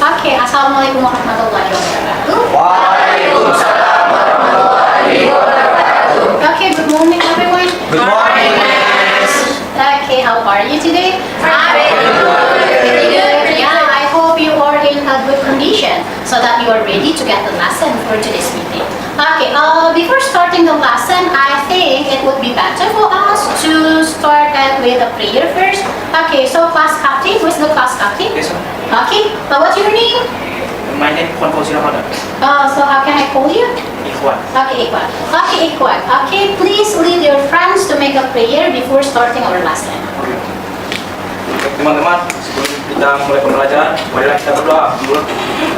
Oke, assalamualaikum warahmatullahi wabarakatuh. Waalaikumsalam warahmatullahi wabarakatuh. Okay, good morning everyone. Good morning, Miss. Okay, how are you today? Very good. Yeah, I hope you are in a good condition so that you are ready to get the lesson for today's meeting. Okay, before starting the lesson, I think it would be better for us to start with a prayer first. Okay, so class captain, who's the class captain? Yes, ma'am. Okay, what's your name? My name is Kwan Fauzil Rahman. So how can I call you? Ikhwan. Okay, Iqbal. Okay, Iqbal. Okay, please lead your friends to make a prayer before starting our lesson. Baik, teman-teman, sebelum kita mulai pembelajaran, marilah kita berdoa menurut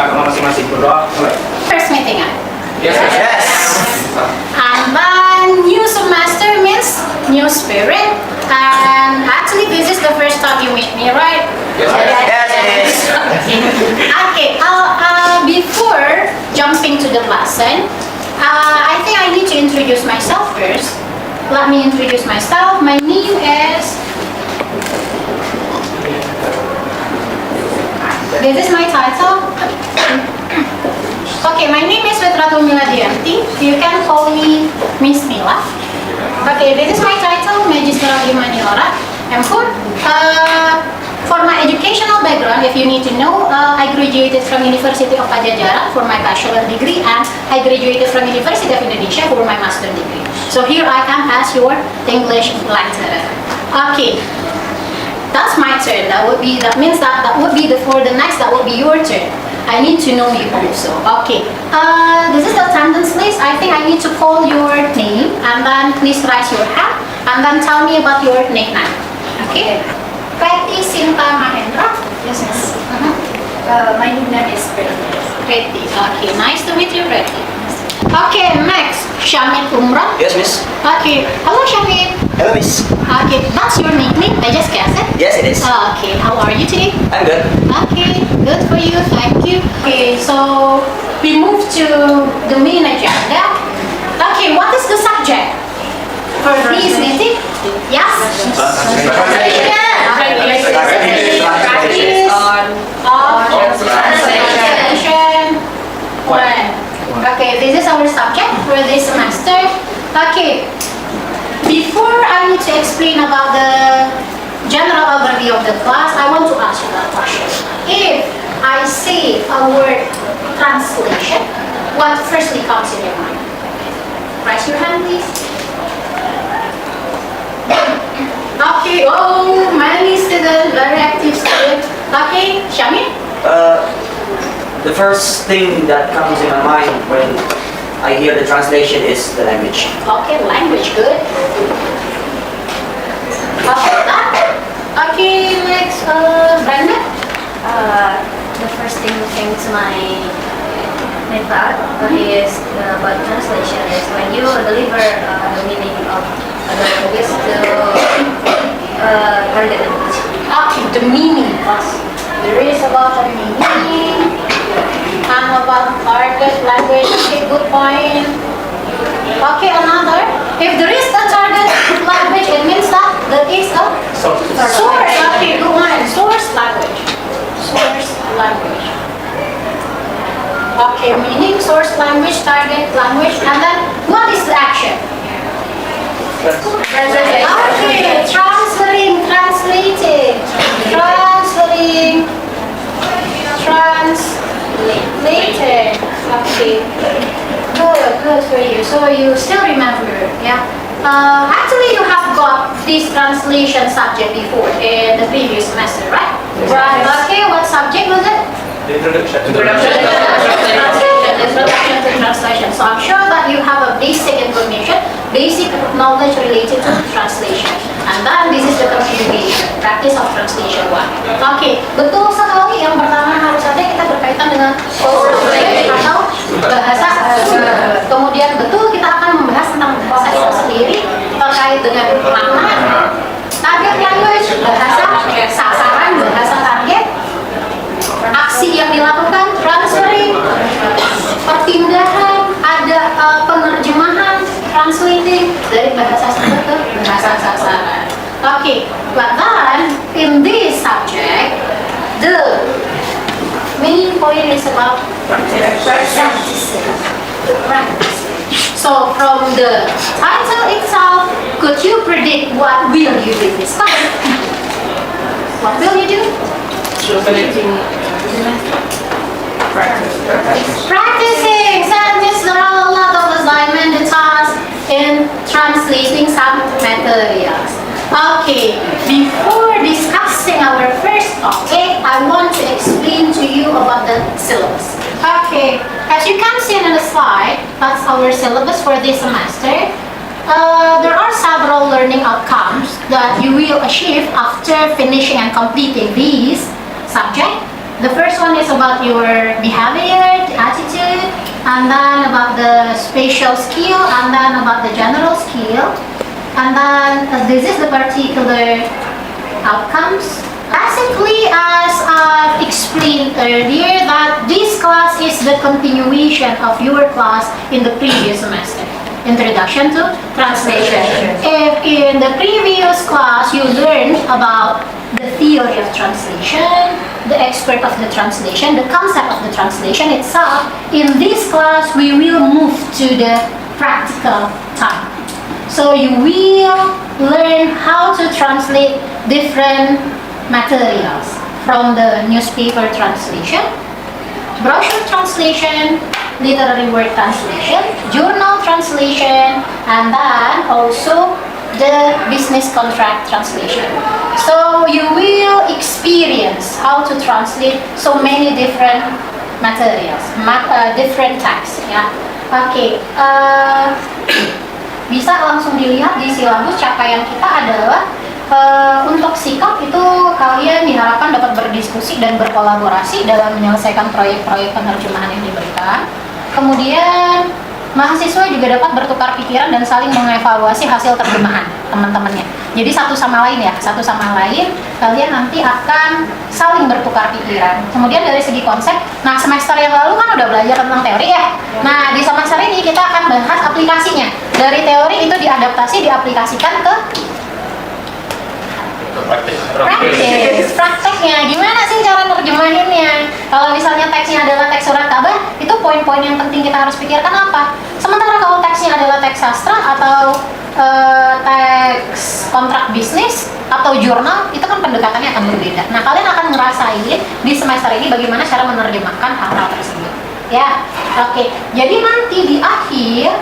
agama masing-masing. Berdoa mulai. First meeting, Yes, yes. Yes. and then new semester means new spirit. And actually, this is the first time you meet me, right? Yes, Yes, it is. Okay. Before jumping to the lesson, I think I need to introduce myself first. Let me introduce myself. My name is. This is my title. Okay, my name is Vetratul Miladianti. You can call me Miss Mila. Okay, this is my title, Magister Agrimaniora. M4. For my educational background, if you need to know, I graduated from University of Pajajaran for my bachelor degree, and I graduated from University of Indonesia for my master degree. So here I am as your English lecturer. Okay. That's my turn. That would be that would be for the next. That will be your turn. I need to know you also. Okay. This is the attendance list. I think I need to call your name and then please raise your hand and then tell me about your nickname. Okay. Preti Sinta Mahendra. Yes, miss. My nickname is Preti. Preti. Okay. Nice to meet you, Preti. Okay. Next, Shamit Umrah. Yes, Miss. Okay. Hello, Shamit. Hello, Miss. Okay. That's your nickname. I just guessed it. Yes, it is. Okay. How are you today? I'm good. Okay, good for you, thank you. Okay, so we move to the main agenda. Okay, what is the subject for this meeting? Yes? Practice of translation. One. Okay, this is our subject for this semester. Okay, before I need to explain about the general overview of the class, I want to ask you a question. If I say a word translation, what firstly comes in your mind? Raise your hand, please. Okay, oh, many students, very active students. Okay, Shamil? The first thing that comes in my mind when I hear the translation is the language. Okay, language, good. Okay, that. Okay, next, Brenda? The first thing that came to my thought is about translation is when you deliver the meaning of the language to target language. Okay, the meaning. There is about the meaning and about target language. Okay, good point. Okay, another. If there is a target language, it means that there is a source. Okay, good one. Source language. Source language. Okay, meaning, source language, target language, and then what is the action? Okay, transferring, translating, transferring, translated. Okay, good for you. So you still remember, yeah? Actually, you have got this translation subject before in the previous semester, right? Right. Okay, what subject was it? Introduction. Introduction to translation. So I'm sure that you have a basic information, basic knowledge related to translation. And then this is the communication, practice of translation one. Oke, betul sekali. Yang pertama harus ada kita berkaitan dengan atau bahasa. Kemudian betul kita akan membahas tentang bahasa itu sendiri terkait dengan makna, target language, bahasa, sasaran, bahasa target, aksi yang dilakukan, transferring, perpindahan, ada penerjemahan, translating dari bahasa sumber ke bahasa sasaran. Okay, but then in this subject, the main point is about practicing. So from the title itself, could you predict what will you do this time? What will you do? Practicing. So that means there are a lot of assignment tasks in translating some materials. Okay, before discussing our first topic, I want to explain to you about the syllabus. Okay, as you can see on the slide, that's our syllabus for this semester. There are several learning outcomes that you will achieve after finishing and completing these subjects. The first one is about your behavior, attitude, and then about the spatial skill, and then about the general skill. And then this is the particular outcomes. Basically, as I've explained earlier, that this class is the continuation of your class in the previous semester. Introduction to Translation. If in the previous class you learned about the theory of translation, the expert of the translation, the concept of the translation itself, in this class we will move to the practical time. So you will learn how to translate different materials from the newspaper translation, brochure translation, literary work translation, journal translation, and then also the business contract translation. So you will experience how to translate so many different materials, different texts. Ya. Oke, bisa langsung dilihat di silabus capaian kita adalah untuk sikap itu kalian diharapkan dapat berdiskusi dan berkolaborasi dalam menyelesaikan proyek-proyek penerjemahan yang diberikan. Kemudian mahasiswa juga dapat bertukar pikiran dan saling mengevaluasi hasil terjemahan teman-temannya. Jadi satu sama lain kalian nanti akan saling bertukar pikiran. Kemudian dari segi konsep, nah semester yang lalu kan udah belajar tentang teori ya. Nah di semester ini kita akan bahas aplikasinya. Dari teori itu diadaptasi, diaplikasikan ke prakteknya. Gimana sih cara nerjemahinnya? Kalau misalnya teksnya adalah teks surat kabar, itu poin-poin yang penting kita harus pikirkan apa? Sementara kalau teksnya adalah teks sastra atau teks kontrak bisnis atau jurnal, itu kan pendekatannya akan berbeda. Nah, kalian akan ngerasain di semester ini bagaimana cara menerjemahkan hal-hal tersebut. Ya, oke. Jadi nanti di akhir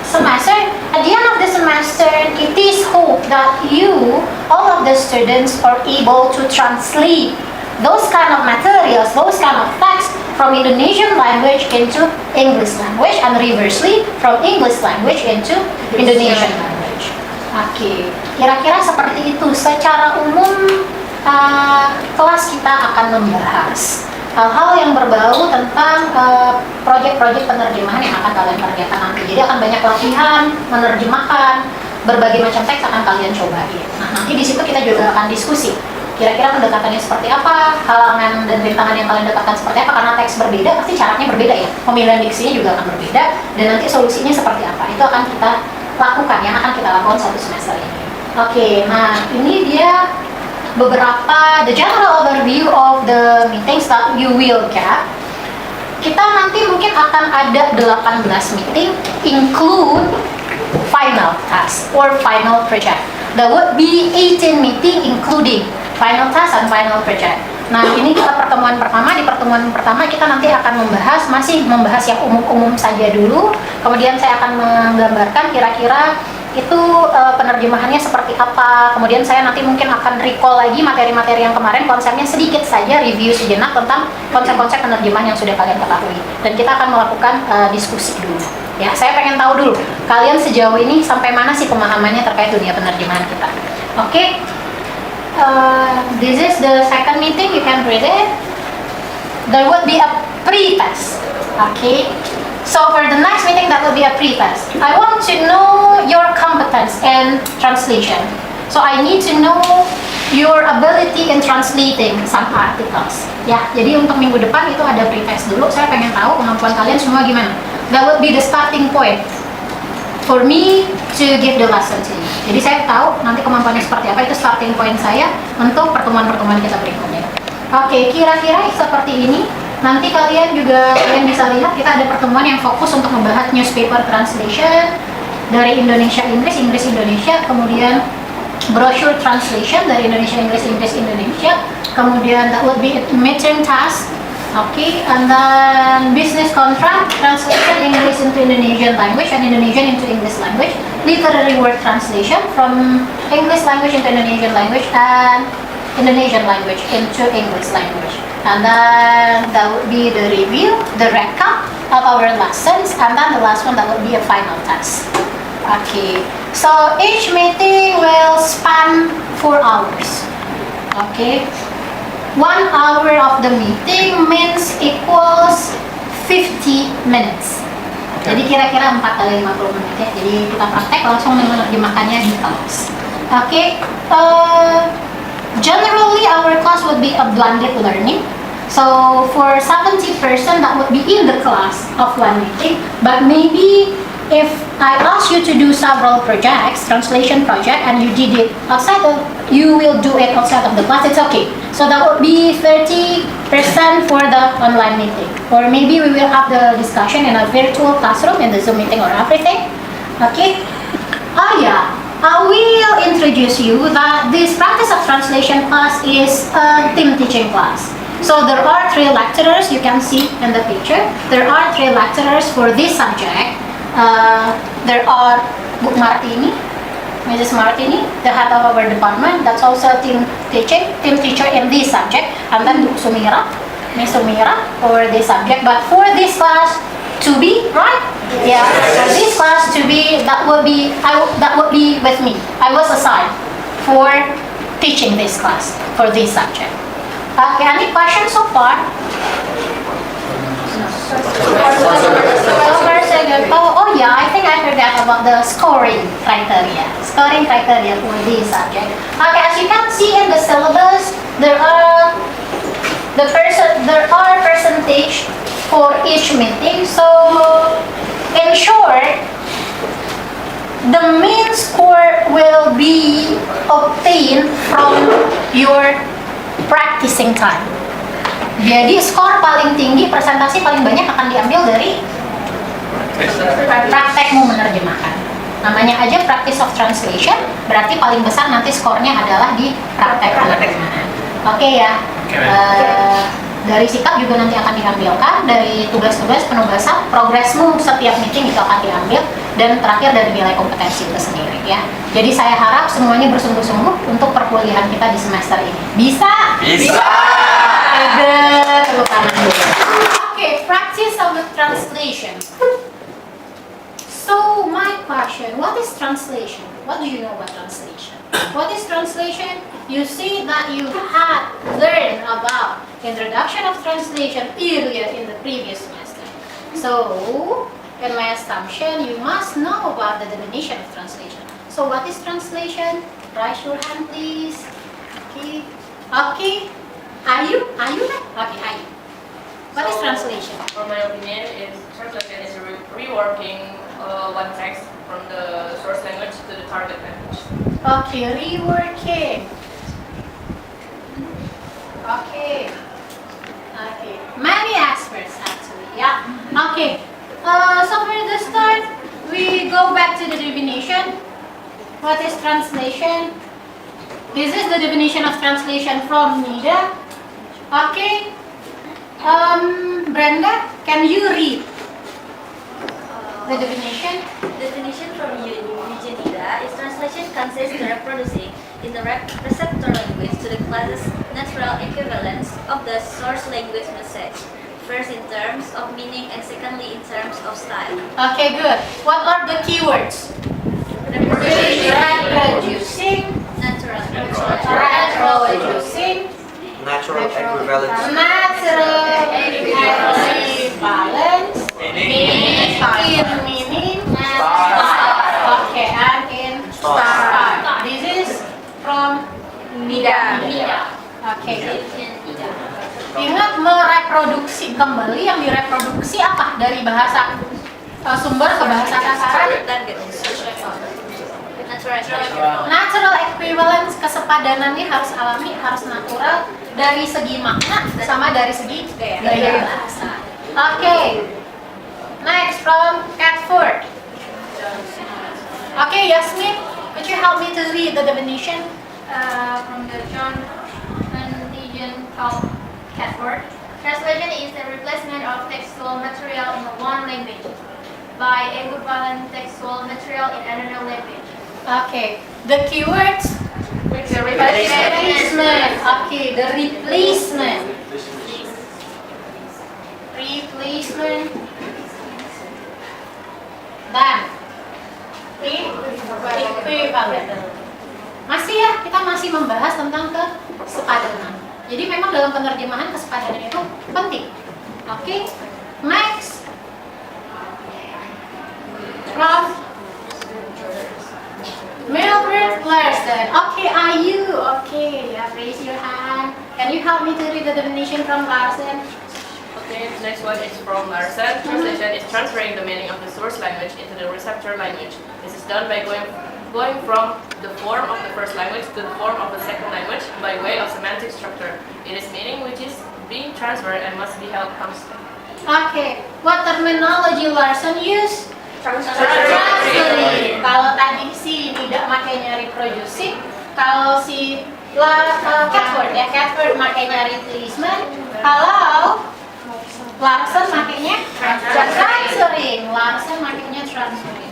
semester, at the end of the semester, it is hope that you, all of the students, are able to translate those kind of materials, those kind of texts from Indonesian language into English language, and reversely from English language into Indonesian language. Oke, kira-kira seperti itu. Secara umum, kelas kita akan membahas hal-hal yang berbau tentang proyek-proyek penerjemahan yang akan kalian kerjakan nanti. Jadi akan banyak latihan, menerjemahkan, berbagai macam teks akan kalian cobain. Nah, nanti di situ kita juga akan diskusi. Kira-kira pendekatannya seperti apa, halangan dan rintangan yang kalian dapatkan seperti apa, karena teks berbeda, pasti caranya berbeda ya. Pemilihan diksinya juga akan berbeda, dan nanti solusinya seperti apa. Itu akan kita lakukan, yang akan kita lakukan satu semester ini. Oke, nah ini dia beberapa the general overview of the meetings that you will get. Kita nanti mungkin akan ada 18 meeting, include final task or final project. There would be 18 meeting including final task and final project. Nah, ini kita pertemuan pertama. Di pertemuan pertama kita nanti akan masih membahas yang umum-umum saja dulu. Kemudian saya akan menggambarkan kira-kira itu penerjemahannya seperti apa. Kemudian saya nanti mungkin akan recall lagi materi-materi yang kemarin, konsepnya sedikit saja, review sejenak tentang konsep-konsep penerjemahan yang sudah kalian ketahui. Dan kita akan melakukan diskusi dulu. Ya, saya pengen tahu dulu kalian sejauh ini sampai mana sih pemahamannya terkait dunia penerjemahan kita. Oke. This is the second meeting, you can read it. There would be a pre-test. Okay. So for the next meeting, that will be a pre-test. I want to know your competence in translation. So I need to know your ability in translating some articles. Ya, jadi untuk minggu depan itu ada pre-test dulu. Saya pengen tahu kemampuan kalian semua gimana. That will be the starting point for me to give the lesson to you. Jadi saya tahu nanti kemampuannya seperti apa, itu starting point saya untuk pertemuan-pertemuan kita berikutnya. Oke, kira-kira seperti ini Nanti kalian bisa lihat kita ada pertemuan yang fokus untuk membahas newspaper translation dari Indonesia Inggris, Inggris Indonesia, kemudian brochure translation dari Indonesia Inggris, Inggris Indonesia, kemudian that would be midterm task, okay, and then business contract translation English into Indonesian language and Indonesian into English language, literary word translation from English language into Indonesian language and Indonesian language into English language. And then that would be the review, the recap of our lessons, and then the last one that would be a final test. Okay, so each meeting will span 4 hours. Okay, 1 hour of the meeting means equals 50 minutes. Jadi kira-kira 4 kali 50 menit ya. Jadi kita praktek langsung menerjemahkannya di kelas. Okay, generally our class would be a blended learning. So for 70% that would be in the class of one meeting, but maybe if I ask you to do several projects, translation project, and you did it outside of, you will do it outside of the class, it's okay. So that would be 30% for the online meeting. Or maybe we will have the discussion in a virtual classroom in the Zoom meeting or everything. Okay? Oh yeah, I will introduce you that this practice of translation class is a team teaching class. So there are 3 lecturers, you can see in the picture. There are 3 lecturers for this subject. There are Bu Martini, Mrs. Martini, the head of our department. That's also team teacher in this subject. And then Bu Sumira, Miss Sumira for this subject. But for this class to be, right? Yeah. For this class to be, that would be with me. I was assigned for teaching this class for this subject. Okay, any questions so far? Oh yeah, I think I forgot about the scoring criteria. Scoring criteria for this subject. Okay, as you can see in the syllabus, there are percentage for each meeting. So in short, the mean score will be obtained from your practicing time. Jadi skor paling tinggi, presentasi paling banyak akan diambil dari praktekmu menerjemahkan. Namanya aja practice of translation, berarti paling besar nanti skornya adalah di praktek penerjemahan. Oke ya. Dari sikap juga nanti akan diambilkan, dari tugas-tugas penugasan, progresmu setiap meeting itu akan diambil, dan terakhir dari nilai kompetensi itu sendiri ya. Jadi saya harap semuanya bersungguh-sungguh untuk perkuliahan kita di semester ini. Bisa? Bisa! Ada, tepuk tangan dulu. Okay, practice of the translation. So my question, what is translation? What do you know about translation? What is translation? You see that you had learned about introduction of translation earlier in the previous semester. So, in my assumption, you must know about the definition of translation. So, what is translation? Raise your hand, please. Okay. Okay. Are you? Okay, are you? What is translation? For my opinion, translation is reworking one text from the source language to the target language. Okay, reworking. Okay. Okay. Many aspects actually. Yeah. Okay. So for the start, we go back to the definition. What is translation? This is the definition of translation from Nida. Okay. Brenda, can you read the definition? Definition from Eugene Nida is translation consists in reproducing in the receptor language to the class's natural equivalence of the source language message. First in terms of meaning and secondly in terms of style. Okay, good. What are the keywords? Reproducing, Natural. reproducing, Natural equivalence. natural equivalence, in meaning, and style. Okay, and in style. This is from Nida. Okay. Ingat mereproduksi kembali, yang direproduksi apa dari bahasa sumber ke bahasa sasaran? Target. Natural equivalence, kesepadanannya harus alami, harus natural dari segi makna sama dari segi gaya bahasa. Oke. Next from Catford. Okay, Yasmin, could you help me to read the definition? From the John Legion called Catford. Translation is the replacement of textual material in one language by equivalent textual material in another language. Okay, the keywords. Replacement. Okay, the replacement. Replacement. Dan equivalent. Masih ya, kita masih membahas tentang kesepadanan. Jadi memang dalam penerjemahan kesepadanan itu penting. Oke, next from Mildred Larson. Okay, are you? Okay, yeah, raise your hand. Can you help me to read the definition from Larson? Okay, the next one is from Larson. Translation is transferring the meaning of the source language into the receptor language. This is done by going from the form of the first language to the form of the second language by way of semantic structure. It is meaning which is being transferred and must be held constant. Okay, what terminology Larson use? Transferring. Kalau tadi si tidak makainya reproducing, kalau si Catford ya, Catford makainya replacement. Kalau Larson makainya transferring. Larson makainya transferring.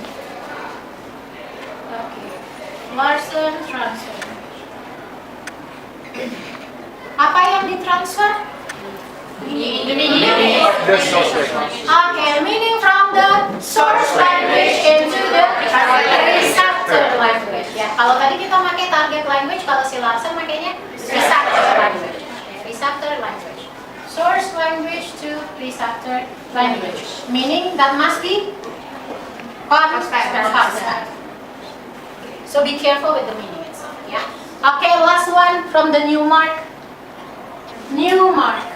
Oke, Larson transferring. Apa yang ditransfer? Okay, meaning from the source language into the receptor language. Ya, kalau tadi kita pakai target language, kalau si Larson makainya receptor language. Receptor language. Source language to receptor language. Meaning that must be constant. So be careful with the meaning itself. Yeah. Okay, last one from the Newmark. Newmark.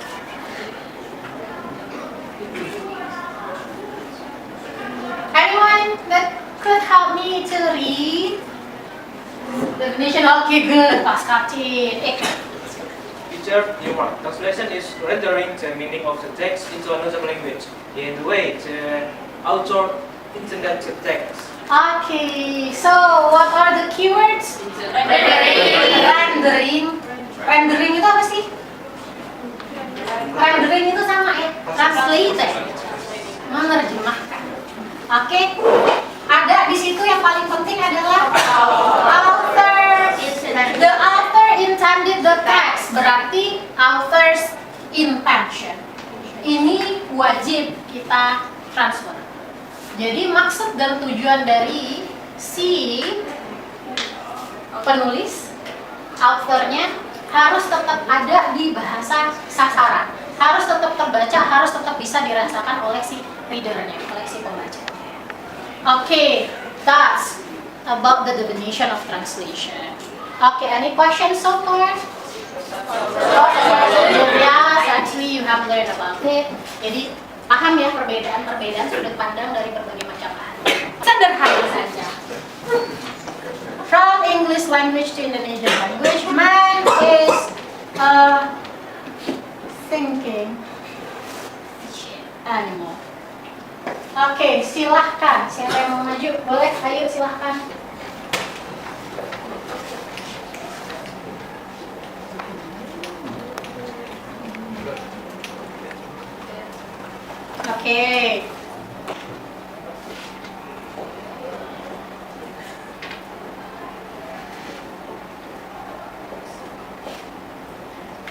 Anyone that could help me to read the definition? Okay, good. Pascatin. Teacher Newmark. Translation is rendering the meaning of the text into another language in the way the author intended the text. Okay, so what are the keywords? Rendering. Rendering itu apa sih? Rendering itu sama ya, translated, menerjemahkan. Oke, ada di situ yang paling penting adalah author. The author intended the text, berarti author's intention. Ini wajib kita transfer. Jadi maksud dan tujuan dari si penulis, authornya harus tetap ada di bahasa sasaran, harus tetap terbaca, harus tetap bisa dirasakan oleh si readernya, oleh si pembaca. Okay, that's about the definition of translation. Okay, any questions so far? Yes, actually you have learned about it. Jadi paham ya perbedaan sudut pandang dari berbagai macam ahli. Sederhana saja. From English language to Indonesian language, man is a thinking animal. Oke, silahkan. Siapa yang mau maju? Boleh, ayo silahkan. Oke.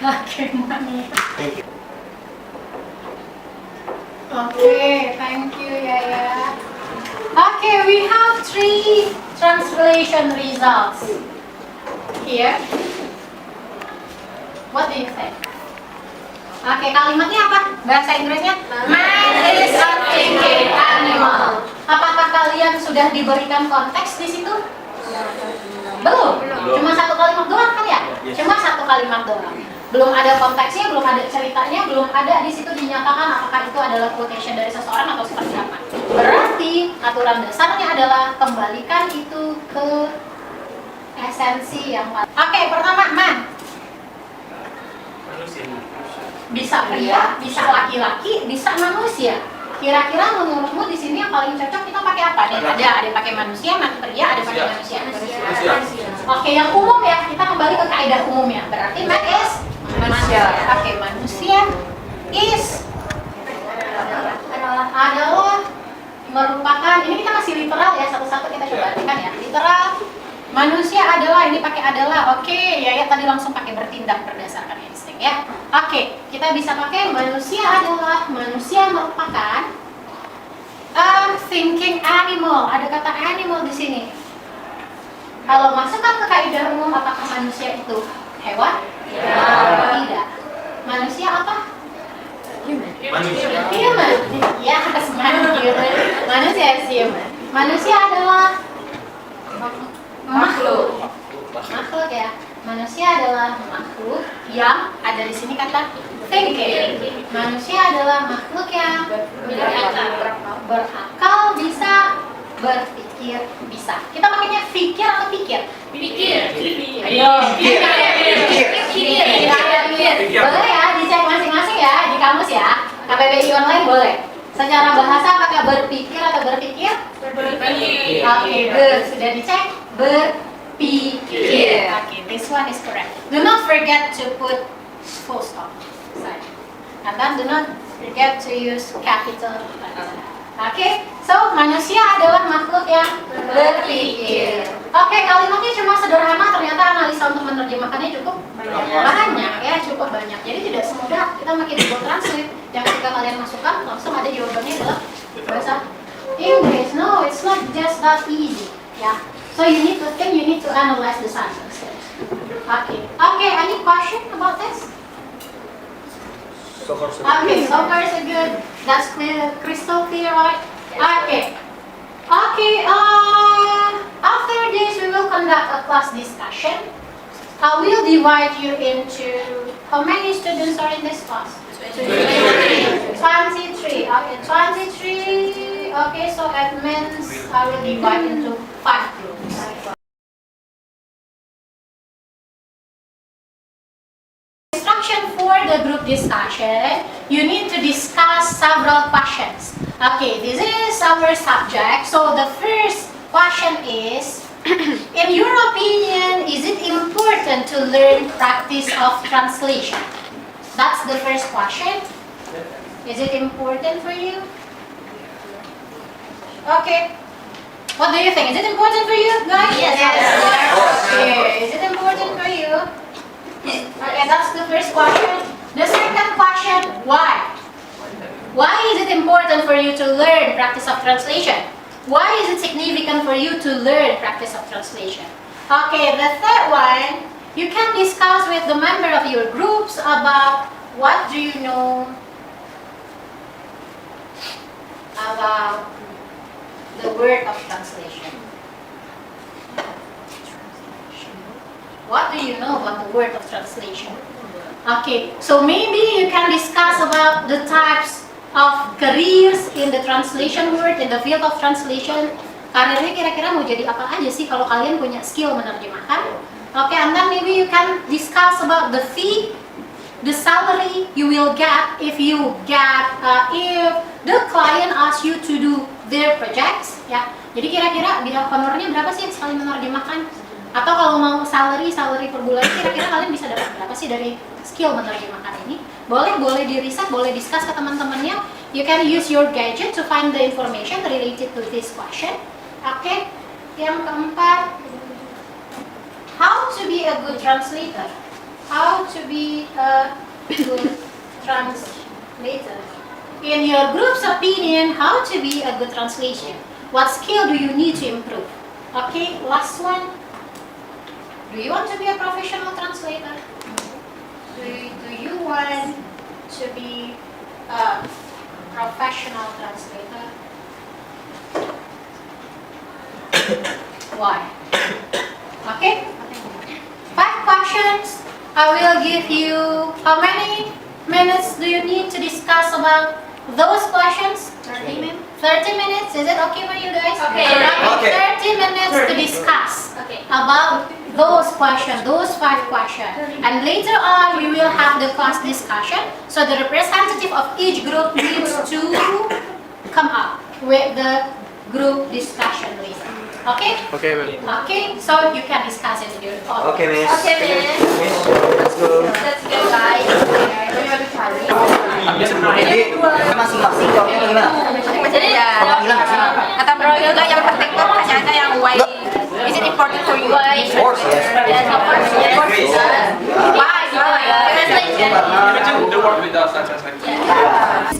Oke, Mami. Okay, thank you, Yaya. Okay, we have 3 translation results here. What do you think? Oke, kalimatnya apa? Bahasa Inggrisnya? Man is a thinking animal. Apakah kalian sudah diberikan konteks di situ? Belum. Cuma 1 kalimat doang kan ya? Cuma 1 kalimat doang. Belum ada konteksnya, belum ada ceritanya, belum ada di situ dinyatakan apakah itu adalah quotation dari seseorang atau seperti apa. Berarti aturan dasarnya adalah kembalikan itu ke Esensi yang paling. Oke, pertama man. Manusia. Bisa pria, bisa laki-laki, bisa manusia. Kira-kira menurutmu di sini yang paling cocok kita pakai apa? Ada yang pakai manusia, pria, ada yang pakai manusia. Oke, yang umum ya, kita kembali ke kaidah umumnya. Berarti man is manusia. Oke, manusia is adalah merupakan, ini kita masih literal ya, satu-satu kita coba artikan ya. Literal, manusia adalah, ini pakai adalah. Oke, ya tadi langsung pakai bertindak berdasarkan insting ya. Oke, kita bisa pakai manusia adalah, manusia merupakan a thinking animal. Ada kata animal di sini. Kalau masukkan ke kaidah umum, apakah manusia itu hewan? Tidak. Manusia apa? Manusia. Human. Ya, human. Manusia is human. Manusia adalah makhluk. Makhluk ya. Manusia adalah makhluk yang ada di sini kata thinking. Manusia adalah makhluk yang berakal, bisa berpikir, bisa. Kita pakainya pikir atau pikir? Ayo. Pikir. Boleh ya, dicek masing-masing ya di kamus ya. KBBI online boleh. Secara bahasa apakah berpikir atau berpikir? Oke, sudah dicek berpikir. Oke, this one is correct. Do not forget to put full stop. And then do not forget to use capital letter. Oke, so manusia adalah makhluk yang berpikir. Oke, kalimatnya cuma sederhana, ternyata analisa untuk menerjemahkannya cukup banyak ya, cukup banyak. Jadi tidak semudah kita pakai Google Translate yang ketika kalian masukkan langsung ada jawabannya dalam bahasa Inggris. No, it's not just that easy. Ya, so you need to think, you need to analyze the sentence. Okay, any question about this? Okay, so far so good. That's clear, crystal clear, right? Okay. After this, we will conduct a class discussion. I will divide you into, how many students are in this class? 23. Okay, 23. Okay, so admins, I will divide into 5 groups. For the group discussion, you need to discuss several questions. Okay, this is our subject. So the first question is, in your opinion, is it important to learn practice of translation? That's the first question. Is it important for you? Okay. What do you think? Is it important for you, guys? Yes. Okay. Is it important for you? Okay, that's the first question. The second question, why? Why is it important for you to learn practice of translation? Why is it significant for you to learn practice of translation? Okay, the third one, you can discuss with the member of your groups about what do you know about the word of translation. What do you know about the word of translation? Okay, so maybe you can discuss about the types of careers in the translation world, in the field of translation. Karirnya kira-kira mau jadi apa aja sih kalau kalian punya skill menerjemahkan? Okay, and then maybe you can discuss about the fee, the salary you will get if you get, if the client asks you to do their projects. Ya, jadi kira-kira honornya berapa sih sekali menerjemahkan? Atau kalau mau salary per bulan, kira-kira kalian bisa dapat berapa sih dari skill menerjemahkan ini? Boleh di riset, boleh discuss ke teman-temannya. You can use your gadget to find the information related to this question. Oke, yang keempat, how to be a good translator? How to be a good translator? In your group's opinion, how to be a good translation? What skill do you need to improve? Okay, last one. Do you want to be a professional translator? Do you want to be a professional translator? Why? Okay? 5 questions. I will give you, how many minutes do you need to discuss about those questions? 30 minutes. 30 minutes, is it okay for you guys? Okay. 30 minutes to discuss about those questions, those 5 questions. And later on, we will have the class discussion. So the representative of each group needs to come up with the group discussion later. Okay? Okay, ma'am. Okay, so you can discuss it here. Okay, miss. Okay, miss. Miss, let's go. Let's go, guys. Jadi, masing-masing jawabnya gimana? Jadi ya, Hilang nggak sih? kata bro juga yang penting tuh hanya ada yang why. Is it important for you? Of course, yes. Yes, of course. Yes. Why? Why? Translation. Imagine the word without translation.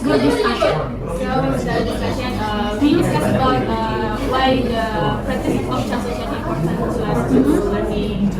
Good discussion. So the discussion, we discuss about why the practice of translation important to us to learning.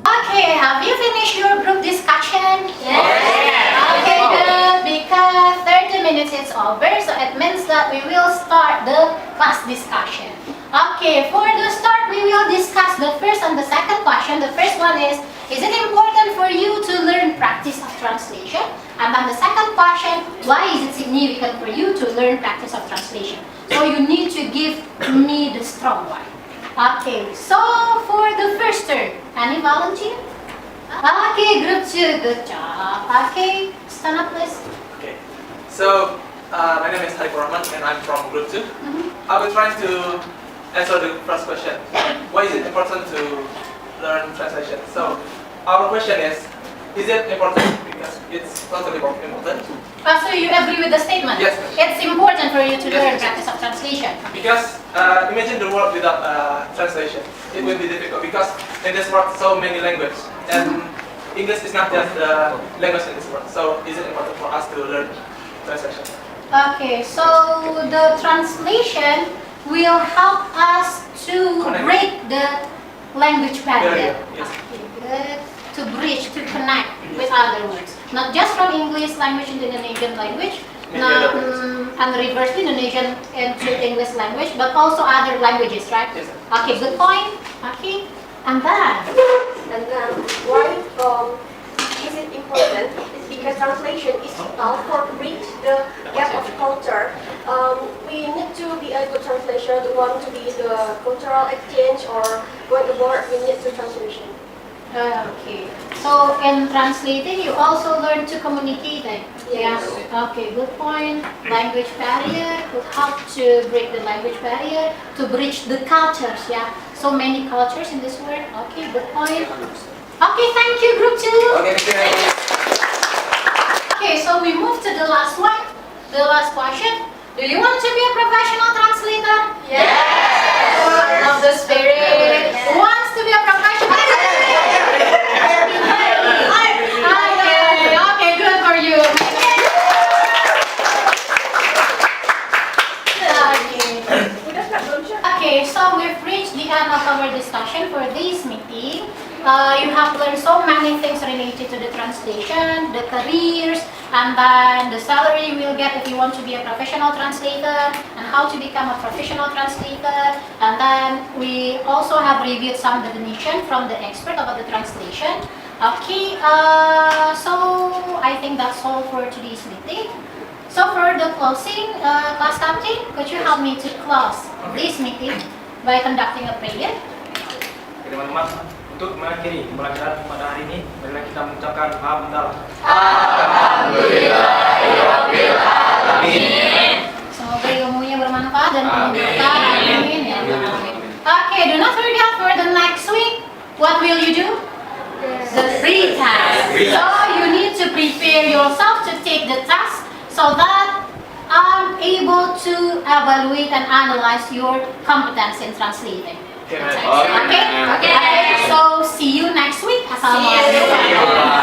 Okay, have you finished your group discussion? Okay, good. Because 30 minutes is over, so it means that we will start the class discussion. Okay, for the start, we will discuss the first and the second question. The first one is it important for you to learn practice of translation? And then the second question, why is it significant for you to learn practice of translation? So you need to give me the strong one. Okay, so for the first term, any volunteer? Okay, group 2, good job. Okay, stand up please. Okay. So, my name is Hariko Rahman and I'm from Group 2. I will try to answer the first question. Why is it important to learn translation? So, our question is it important? Because it's totally important. So you agree with the statement? Yes. It's important for you to Yes, learn yes. practice of translation. Because imagine the world without translation. It will be difficult because in this world so many languages and English is not just the language in this world. So is it important for us to learn translation? Okay, so the translation will help us to Connect. break the language barrier. Yes. Okay, good. To bridge, to connect with other words. Not just from English language into Indonesian language, Maybe not, other words. and reverse Indonesian into English language, but also other languages, right? Yes. Okay, good point. Okay, and then, And why is it important? It's because translation is vital for bridge the gap of culture. We need to be a good translator. We want to be the cultural exchange or going abroad. We need to translation. okay. So in translating, you also learn to communicate. Yes. Yeah. Okay, good point. Language barrier would help to break the language barrier, to bridge the cultures. Yeah. So many cultures in this world. Okay, good point. Okay, thank you, group 2. Okay, thank you. Okay, so we move to the last one. The last question. Do you want to be a professional translator? Yes. Of the spirit. Who wants to be a professional Okay, good for you. Okay, so we've reached the end of our discussion for this meeting. You have learned so many things related to the translation, the careers, and then the salary you will get if you want to be a professional translator, and how to become a professional translator. And then we also have reviewed some definition from the expert about the translation. Okay, so I think that's all for today's meeting. So for the closing, class captain, could you help me to close this meeting by conducting a prayer? Oke, teman-teman, untuk mengakhiri pembelajaran pada hari ini, marilah kita mengucapkan alhamdulillah. Semoga ilmunya bermanfaat dan menguntungkan. Amin. Ya Allah, amin. Okay, do not forget for the next week. What will you do? The free test. So you need to prepare yourself to take the test so that I'm able to evaluate and analyze your competence in translating. Okay, Okay? Okay. So see you next week. Assalamualaikum.